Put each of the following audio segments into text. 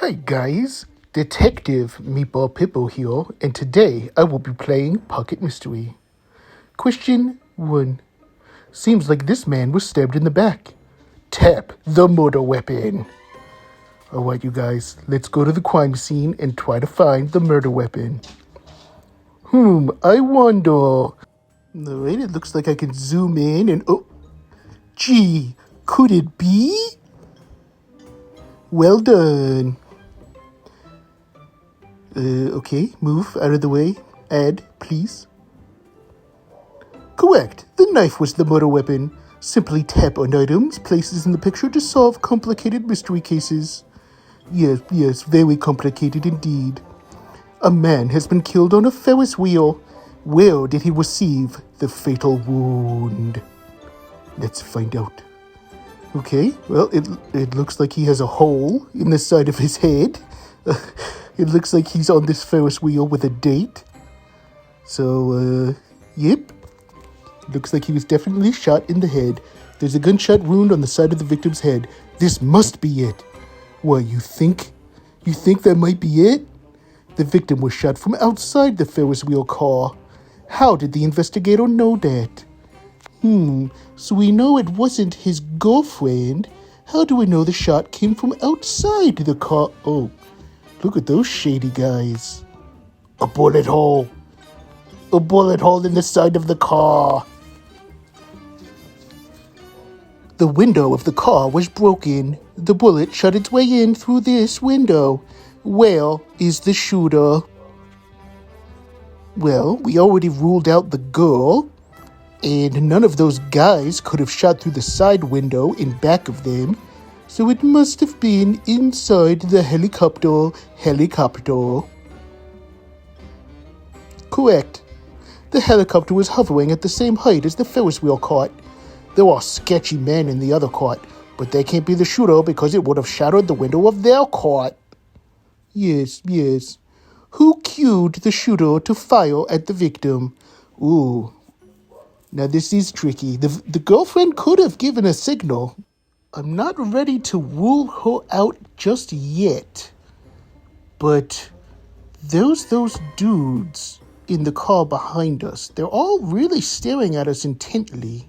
Hi guys, Detective Meatball Pitbull here, and today I will be playing Pocket Mystery. Question 1. Seems like this man was stabbed in the back. Tap the murder weapon. Alright you guys, let's go to the crime scene and try to find the murder weapon. I wonder. Alright, it looks like I can zoom in and gee, could it be? Well done. Okay, move out of the way. Add, please. Correct. The knife was the murder weapon. Simply tap on items, places in the picture to solve complicated mystery cases. Yes, very complicated indeed. A man has been killed on a Ferris wheel. Where did he receive the fatal wound? Let's find out. Okay, well, it looks like he has a hole in the side of his head. It looks like he's on this Ferris wheel with a date. So, yep. Looks like he was definitely shot in the head. There's a gunshot wound on the side of the victim's head. This must be it. What, you think? You think that might be it? The victim was shot from outside the Ferris wheel car. How did the investigator know that? So we know it wasn't his girlfriend. How do we know the shot came from outside the car? Oh, look at those shady guys. A bullet hole. A bullet hole in the side of the car. The window of the car was broken. The bullet shot its way in through this window. Where is the shooter? Well, we already ruled out the girl. And none of those guys could have shot through the side window in back of them. So it must have been inside the helicopter. Correct. The helicopter was hovering at the same height as the Ferris wheel cart. There are sketchy men in the other cart, but they can't be the shooter because it would have shattered the window of their cart. Yes. Who cued the shooter to fire at the victim? Ooh. Now this is tricky. The girlfriend could have given a signal. I'm not ready to rule her out just yet. But those dudes in the car behind us, they're all really staring at us intently.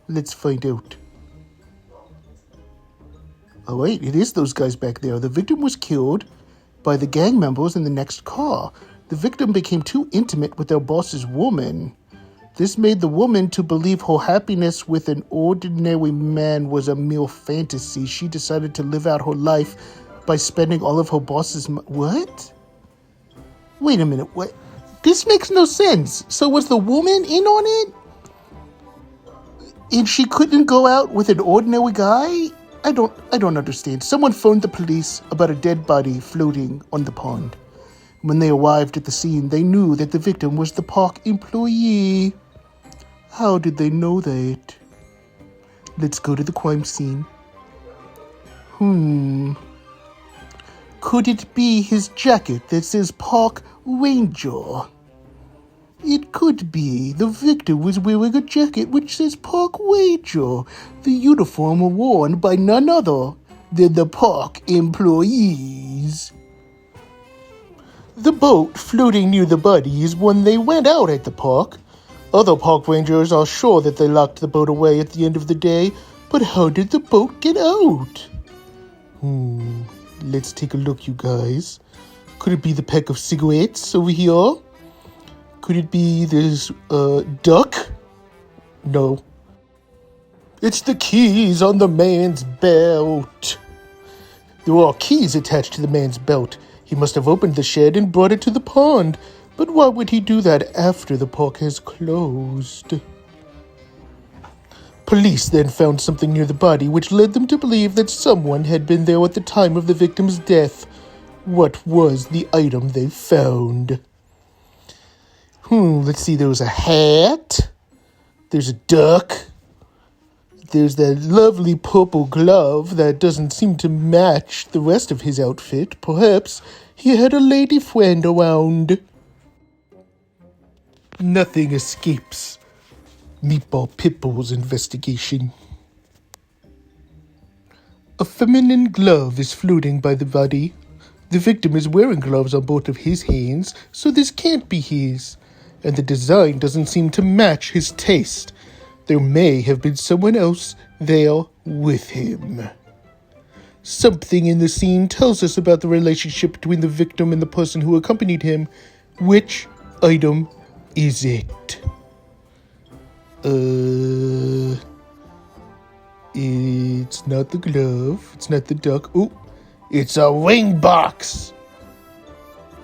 Let's find out. Oh wait, it is those guys back there. The victim was killed by the gang members in the next car. The victim became too intimate with their boss's woman. This made the woman to believe her happiness with an ordinary man was a mere fantasy. She decided to live out her life by spending all of her boss's What? Wait a minute, what? This makes no sense. So was the woman in on it? And she couldn't go out with an ordinary guy? I don't understand. Someone phoned the police about a dead body floating on the pond. When they arrived at the scene, they knew that the victim was the park employee. How did they know that? Let's go to the crime scene. Could it be his jacket that says Park Ranger? It could be. The victim was wearing a jacket which says Park Ranger, the uniform worn by none other than the park employees. The boat floating near the body is when they went out at the park. Other park rangers are sure that they locked the boat away at the end of the day, but how did the boat get out? Let's take a look, you guys. Could it be the pack of cigarettes over here? Could it be this, duck? No. It's the keys on the man's belt. There are keys attached to the man's belt. He must have opened the shed and brought it to the pond. But why would he do that after the park has closed? Police then found something near the body which led them to believe that someone had been there at the time of the victim's death. What was the item they found? Let's see, there was a hat. There's a duck. There's that lovely purple glove that doesn't seem to match the rest of his outfit. Perhaps he had a lady friend around. Nothing escapes Meatball Pitbull's investigation. A feminine glove is floating by the body. The victim is wearing gloves on both of his hands, so this can't be his. And the design doesn't seem to match his taste. There may have been someone else there with him. Something in the scene tells us about the relationship between the victim and the person who accompanied him. Which item is it? It's not the glove. It's not the duck. Oh, it's a ring box.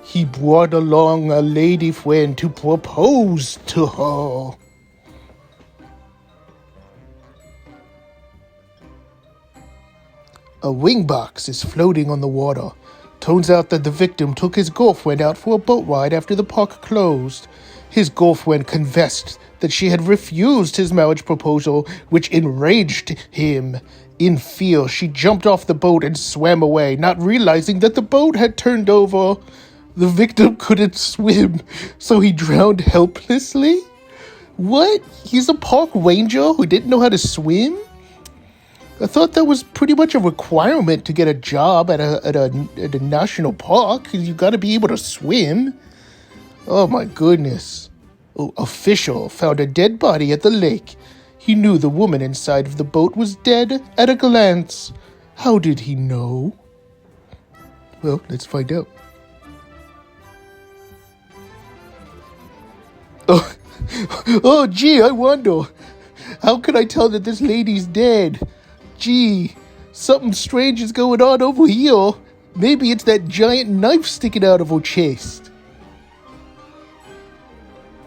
He brought along a lady friend to propose to her. A ring box is floating on the water. Turns out that the victim took his girlfriend out for a boat ride after the park closed. His girlfriend confessed that she had refused his marriage proposal, which enraged him. In fear, she jumped off the boat and swam away, not realizing that the boat had turned over. The victim couldn't swim, so he drowned helplessly? What? He's a park ranger who didn't know how to swim? I thought that was pretty much a requirement to get a job at a national park. You got to be able to swim. Oh my goodness. Oh, official found a dead body at the lake. He knew the woman inside of the boat was dead at a glance. How did he know? Well, let's find out. Oh, gee, I wonder. How can I tell that this lady's dead? Gee, something strange is going on over here. Maybe it's that giant knife sticking out of her chest.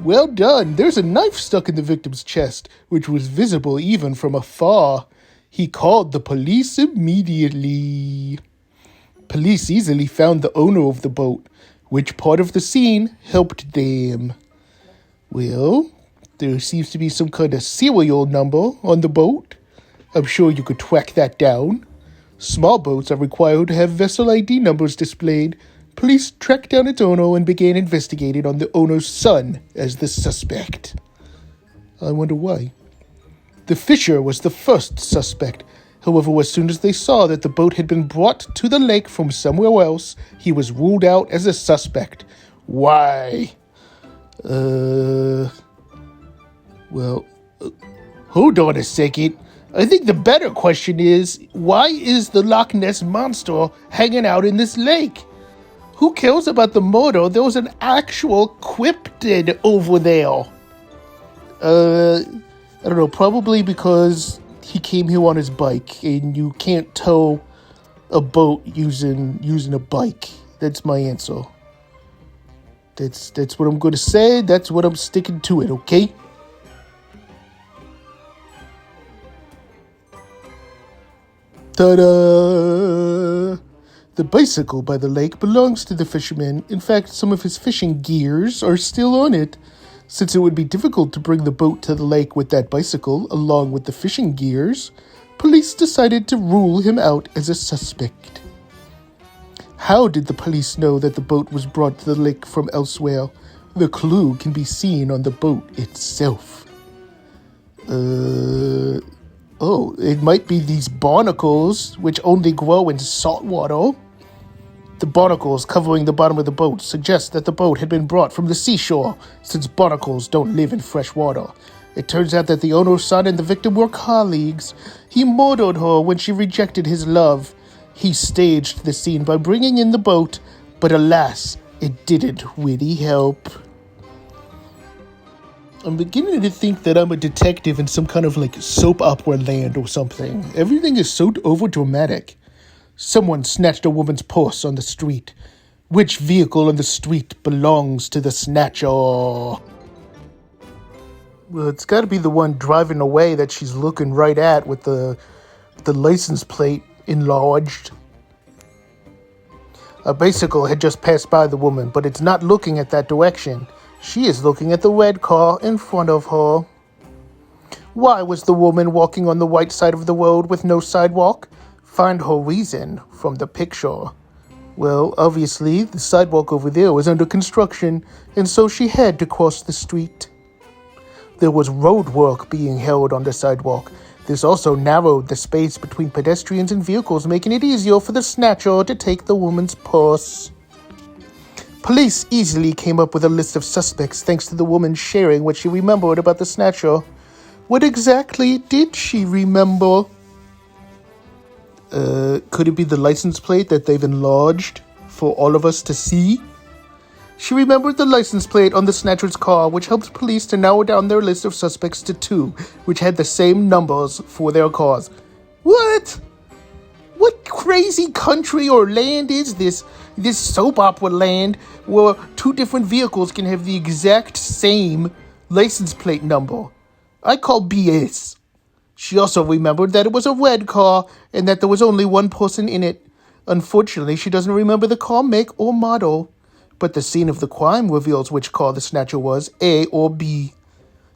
Well done. There's a knife stuck in the victim's chest, which was visible even from afar. He called the police immediately. Police easily found the owner of the boat. Which part of the scene helped them? Well, there seems to be some kind of serial number on the boat. I'm sure you could track that down. Small boats are required to have vessel ID numbers displayed. Police tracked down its owner and began investigating on the owner's son as the suspect. I wonder why. The fisher was the first suspect. However, as soon as they saw that the boat had been brought to the lake from somewhere else, he was ruled out as a suspect. Why? Hold on a second. I think the better question is, why is the Loch Ness Monster hanging out in this lake? Who cares about the murder? There was an actual cryptid over there. I don't know, probably because he came here on his bike, and you can't tow a boat using a bike. That's my answer. That's what I'm going to say. That's what I'm sticking to it, okay? Ta-da! The bicycle by the lake belongs to the fisherman. In fact, some of his fishing gears are still on it. Since it would be difficult to bring the boat to the lake with that bicycle, along with the fishing gears, police decided to rule him out as a suspect. How did the police know that the boat was brought to the lake from elsewhere? The clue can be seen on the boat itself. It might be these barnacles, which only grow in salt water. The barnacles covering the bottom of the boat suggest that the boat had been brought from the seashore, since barnacles don't live in fresh water. It turns out that the owner's son and the victim were colleagues. He murdered her when she rejected his love. He staged the scene by bringing in the boat, but alas, it didn't really help. I'm beginning to think that I'm a detective in some kind of soap opera land or something. Everything is so overdramatic. Someone snatched a woman's purse on the street. Which vehicle on the street belongs to the snatcher? Well, it's got to be the one driving away that she's looking right at with the license plate enlarged. A bicycle had just passed by the woman, but it's not looking at that direction. She is looking at the red car in front of her. Why was the woman walking on the white side of the road with no sidewalk? Find her reason from the picture. Well, obviously, the sidewalk over there was under construction, and so she had to cross the street. There was road work being held on the sidewalk. This also narrowed the space between pedestrians and vehicles, making it easier for the snatcher to take the woman's purse. Police easily came up with a list of suspects thanks to the woman sharing what she remembered about the snatcher. What exactly did she remember? Could it be the license plate that they've enlarged for all of us to see? She remembered the license plate on the snatcher's car, which helped police to narrow down their list of suspects to 2, which had the same numbers for their cars. What? What crazy country or land is this? This soap opera land where 2 different vehicles can have the exact same license plate number. I call BS. She also remembered that it was a red car and that there was only one person in it. Unfortunately, she doesn't remember the car make or model. But the scene of the crime reveals which car the snatcher was, A or B.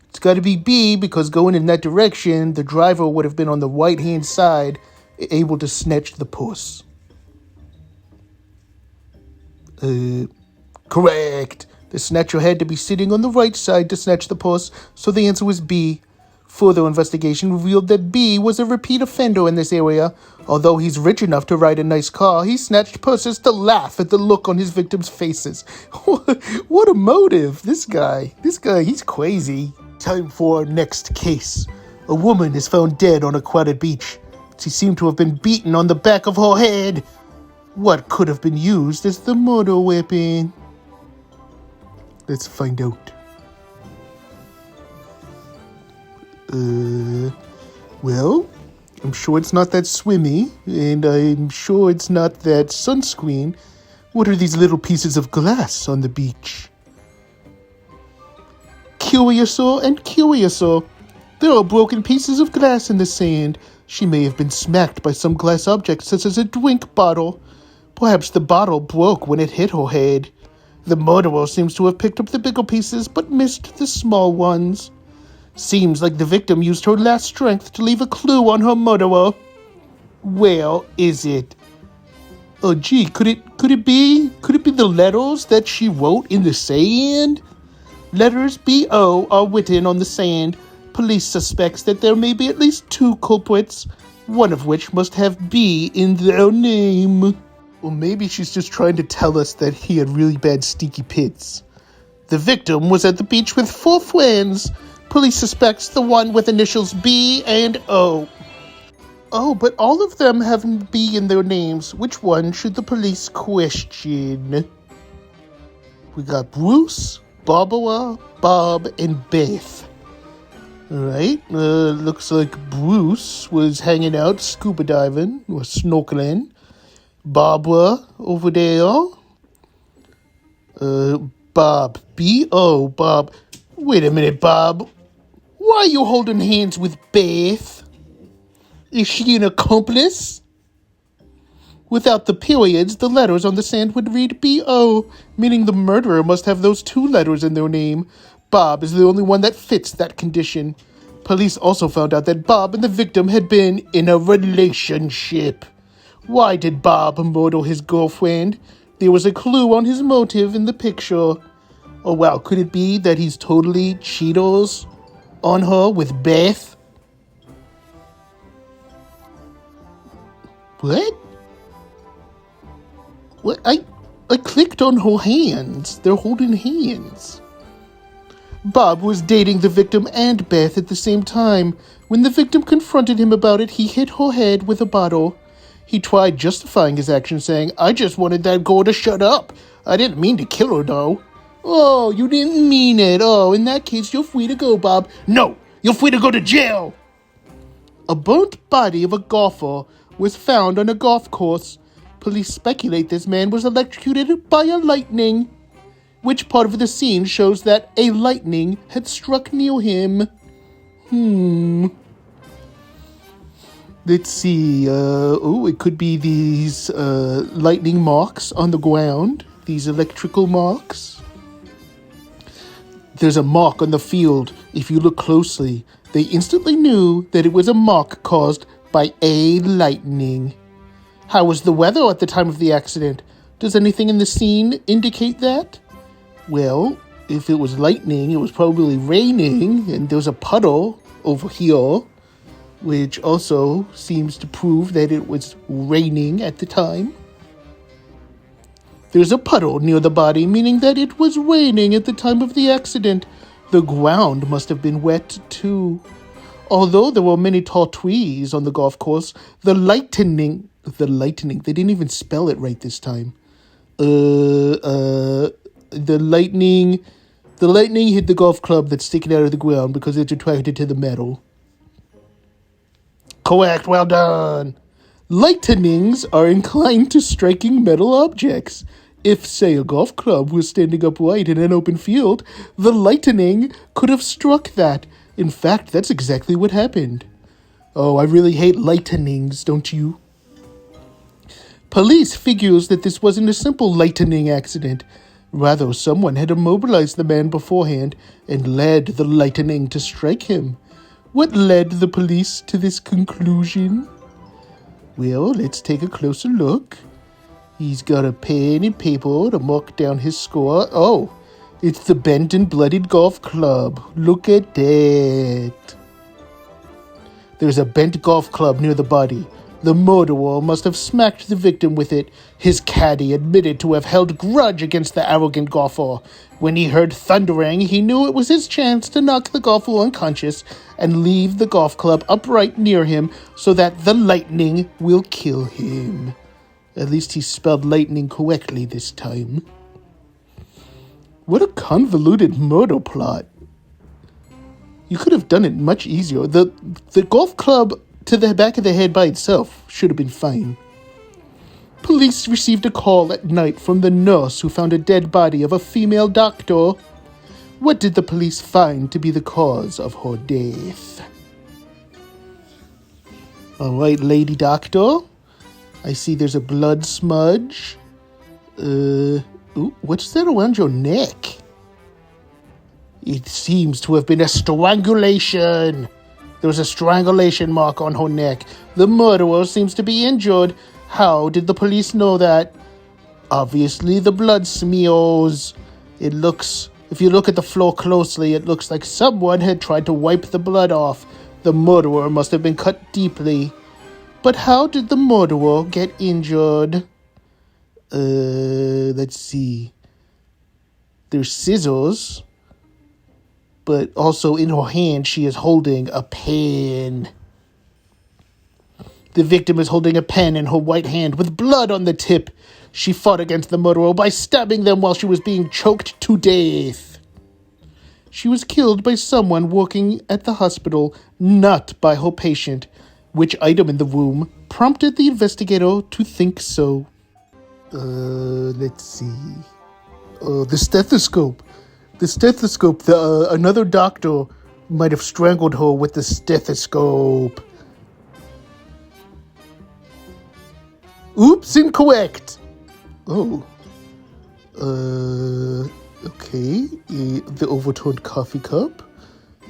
It's got to be B because going in that direction, the driver would have been on the right-hand side, able to snatch the purse. Correct. The snatcher had to be sitting on the right side to snatch the purse, so the answer was B. Further investigation revealed that B was a repeat offender in this area. Although he's rich enough to ride a nice car, he snatched purses to laugh at the look on his victims' faces. What a motive. This guy, he's crazy. Time for our next case. A woman is found dead on a crowded beach. She seemed to have been beaten on the back of her head. What could have been used as the murder weapon? Let's find out. Well, I'm sure it's not that swimmy, and I'm sure it's not that sunscreen. What are these little pieces of glass on the beach? Curiouser and curiouser. There are broken pieces of glass in the sand. She may have been smacked by some glass object, such as a drink bottle. Perhaps the bottle broke when it hit her head. The murderer seems to have picked up the bigger pieces, but missed the small ones. Seems like the victim used her last strength to leave a clue on her murderer. Where is it? Oh gee, could it be the letters that she wrote in the sand? Letters B-O are written on the sand. Police suspects that there may be at least 2 culprits, one of which must have B in their name. Or maybe she's just trying to tell us that he had really bad stinky pits. The victim was at the beach with 4 friends. Police suspects the one with initials B and O. Oh, but all of them have B in their names. Which one should the police question? We got Bruce, Barbara, Bob, and Beth. Alright, looks like Bruce was hanging out scuba diving or snorkeling. Barbara over there. Bob. B-O, Bob. Wait a minute, Bob. Why are you holding hands with Beth? Is she an accomplice? Without the periods, the letters on the sand would read B-O, meaning the murderer must have those 2 letters in their name. Bob is the only one that fits that condition. Police also found out that Bob and the victim had been in a relationship. Why did Bob murder his girlfriend? There was a clue on his motive in the picture. Oh wow, could it be that he's totally Cheetos on her with Beth? What? What? I clicked on her hands. They're holding hands. Bob was dating the victim and Beth at the same time. When the victim confronted him about it, he hit her head with a bottle. He tried justifying his action, saying, "I just wanted that girl to shut up. I didn't mean to kill her, though." "Oh, you didn't mean it. Oh, in that case, you're free to go, Bob." "No, you're free to go to jail." A burnt body of a golfer was found on a golf course. Police speculate this man was electrocuted by a lightning. Which part of the scene shows that a lightning had struck near him? Let's see. It could be these lightning marks on the ground. These electrical marks. There's a mark on the field. If you look closely, they instantly knew that it was a mark caused by a lightning. How was the weather at the time of the accident? Does anything in the scene indicate that? Well, if it was lightning, it was probably raining, and there's a puddle over here. which also seems to prove that it was raining at the time. There's a puddle near the body, meaning that it was raining at the time of the accident. The ground must have been wet too. Although there were many tall trees on the golf course, the lightning, they didn't even spell it right this time. The lightning hit the golf club that's sticking out of the ground because it's attracted to the metal. Correct, well done. Lightnings are inclined to striking metal objects. If, say, a golf club was standing upright in an open field, the lightning could have struck that. In fact, that's exactly what happened. Oh, I really hate lightnings, don't you? Police figures that this wasn't a simple lightning accident. Rather, someone had immobilized the man beforehand and led the lightning to strike him. What led the police to this conclusion? Well, let's take a closer look. He's got a pen and paper to mark down his score. Oh, it's the bent and bloodied golf club. Look at that. There's a bent golf club near the body. The murderer must have smacked the victim with it. His caddy admitted to have held grudge against the arrogant golfer. When he heard thundering, he knew it was his chance to knock the golfer unconscious and leave the golf club upright near him so that the lightning will kill him. At least he spelled lightning correctly this time. What a convoluted murder plot. You could have done it much easier. The golf club to the back of the head by itself should have been fine. Police received a call at night from the nurse who found a dead body of a female doctor. What did the police find to be the cause of her death? All right, lady doctor. I see there's a blood smudge. Ooh, what's that around your neck? It seems to have been a strangulation. There was a strangulation mark on her neck. The murderer seems to be injured. How did the police know that? Obviously, the blood smears. If you look at the floor closely, it looks like someone had tried to wipe the blood off. The murderer must have been cut deeply. But how did the murderer get injured? Let's see. There's scissors. But also in her hand, she is holding a pen. The victim is holding a pen in her right hand with blood on the tip. She fought against the murderer by stabbing them while she was being choked to death. She was killed by someone working at the hospital, not by her patient. Which item in the room prompted the investigator to think so? Let's see. The stethoscope. The stethoscope. Another doctor might have strangled her with the stethoscope. Oops, incorrect. Oh. Okay. The overturned coffee cup.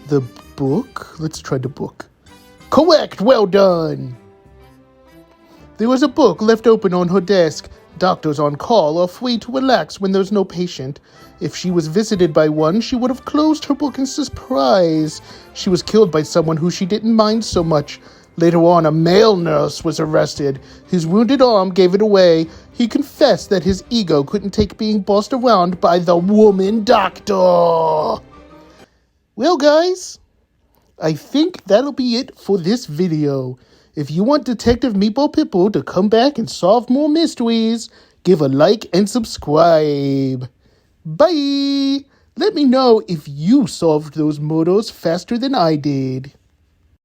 The book. Let's try the book. Correct! Well done! There was a book left open on her desk. Doctors on call are free to relax when there's no patient. If she was visited by one, she would have closed her book in surprise. She was killed by someone who she didn't mind so much. Later on, a male nurse was arrested. His wounded arm gave it away. He confessed that his ego couldn't take being bossed around by the woman doctor. Well, guys, I think that'll be it for this video. If you want Detective Meatball Pitbull to come back and solve more mysteries, give a like and subscribe. Bye! Let me know if you solved those murders faster than I did.